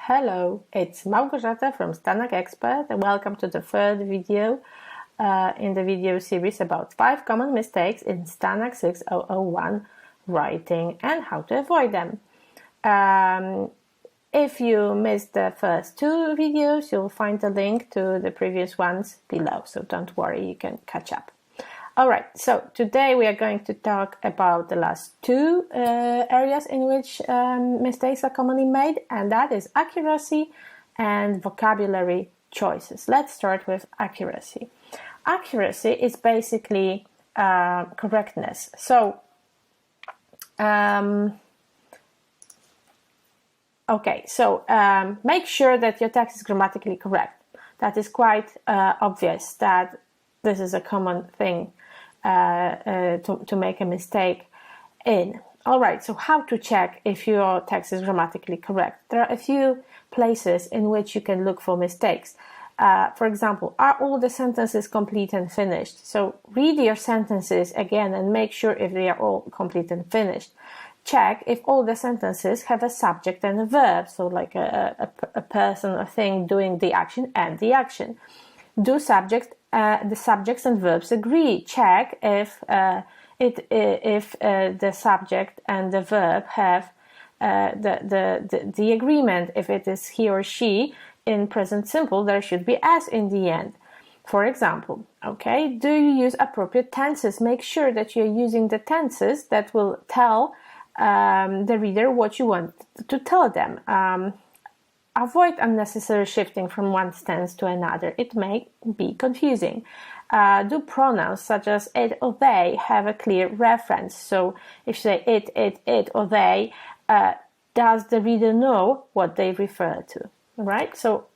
Hello, it's Małgorzata from STANAG Expert and welcome to the third video in the video series about 5 common mistakes in STANAG 6001 writing and how to avoid them. If you missed the first 2 videos, you'll find the link to the previous ones below, so don't worry, you can catch up. Alright, so today we are going to talk about the last 2 areas in which mistakes are commonly made, and that is accuracy and vocabulary choices. Let's start with accuracy. Accuracy is basically correctness. So, make sure that your text is grammatically correct. That is quite obvious that this is a common thing to make a mistake in. Alright, so how to check if your text is grammatically correct? There are a few places in which you can look for mistakes. For example, are all the sentences complete and finished? So read your sentences again and make sure if they are all complete and finished. Check if all the sentences have a subject and a verb, so like a person or thing doing the action and the action. Do the subjects and verbs agree? Check if the subject and the verb have the agreement. If it is he or she in present simple, there should be s in the end. For example, okay, do you use appropriate tenses? Make sure that you're using the tenses that will tell the reader what you want to tell them. Avoid unnecessary shifting from one tense to another. It may be confusing. Do pronouns such as it or they have a clear reference? So if you say it or they, does the reader know what they refer to? Right? So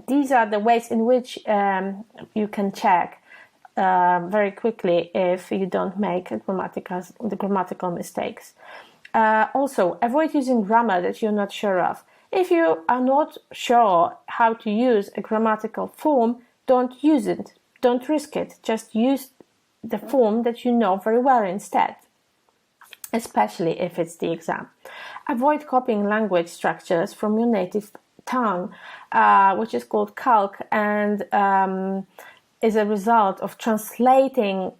these are the ways in which you can check very quickly if you don't make the grammatical mistakes. Also, avoid using grammar that you're not sure of. If you are not sure how to use a grammatical form, don't use it. Don't risk it. Just use the form that you know very well instead, especially if it's the exam. Avoid copying language structures from your native tongue, which is called Calc, and is a result of translating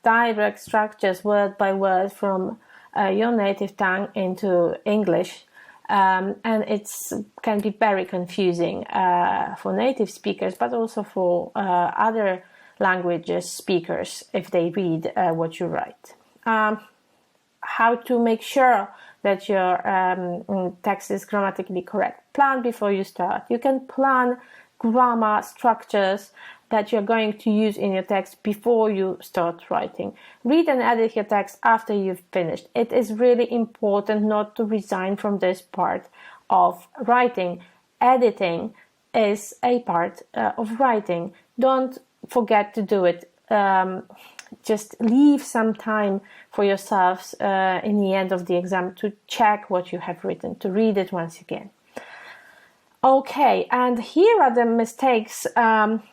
direct structures word by word from your native tongue into English. And it can be very confusing for native speakers, but also for other languages speakers if they read what you write. How to make sure that your text is grammatically correct. Plan before you start. You can plan grammar structures that you're going to use in your text before you start writing. Read and edit your text after you've finished. It is really important not to resign from this part of writing. Editing is a part of writing. Don't forget to do it. Just leave some time for yourselves in the end of the exam to check what you have written, to read it once again. Okay, and here are the mistakes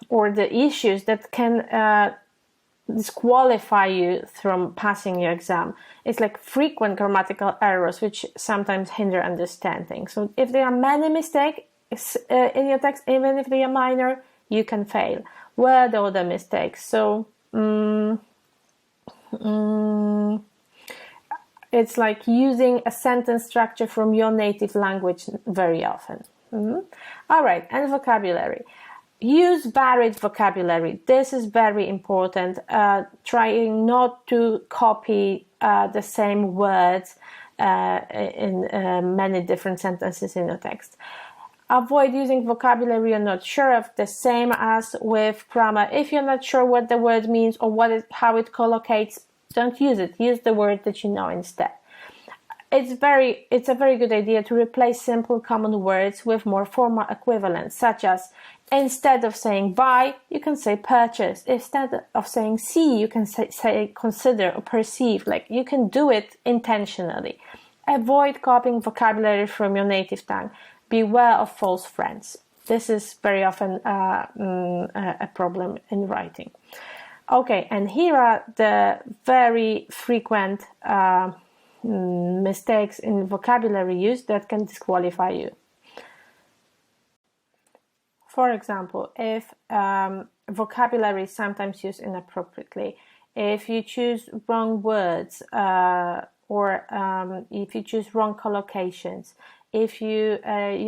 or the issues that can disqualify you from passing your exam. It's like frequent grammatical errors which sometimes hinder understanding. So if there are many mistakes in your text, even if they are minor, you can fail. Word order mistakes. So it's like using a sentence structure from your native language very often. Alright, and vocabulary. Use varied vocabulary. This is very important. Trying not to copy the same words in many different sentences in your text. Avoid using vocabulary you're not sure of, the same as with grammar. If you're not sure what the word means or how it collocates, don't use it. Use the word that you know instead. It's a very good idea to replace simple common words with more formal equivalents, such as instead of saying buy, you can say purchase. Instead of saying see, you can say consider or perceive. Like, you can do it intentionally. Avoid copying vocabulary from your native tongue. Beware of false friends. This is very often a problem in writing. Okay, and here are the very frequent mistakes in vocabulary use that can disqualify you. For example, if vocabulary is sometimes used inappropriately, if you choose wrong words, or if you choose wrong collocations, if you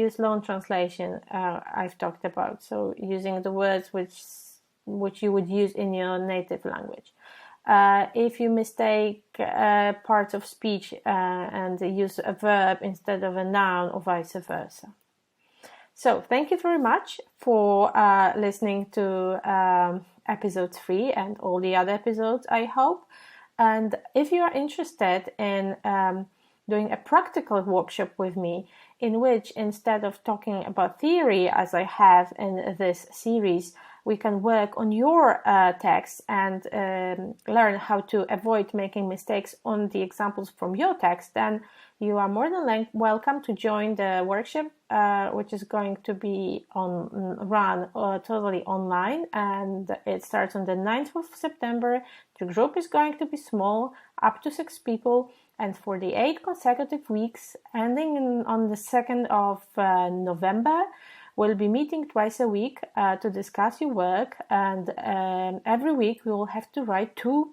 use loan translation, I've talked about, so using the words which you would use in your native language. If you mistake parts of speech and use a verb instead of a noun, or vice versa. So thank you very much for listening to episode 3 and all the other episodes, I hope. And if you are interested in doing a practical workshop with me, in which instead of talking about theory as I have in this series, we can work on your text and learn how to avoid making mistakes on the examples from your text, then you are more than welcome to join the workshop, which is going to be run totally online, and it starts on the 9th of September. The group is going to be small, up to 6 people, and for the 8 consecutive weeks, ending on the 2nd of November, we'll be meeting twice a week to discuss your work, and every week we will have to write 2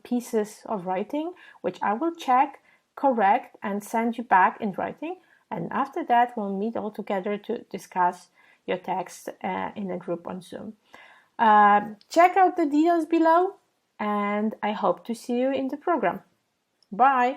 pieces of writing, which I will check, correct, and send you back in writing. And after that, we'll meet all together to discuss your text in a group on Zoom. Check out the details below, and I hope to see you in the program. Bye!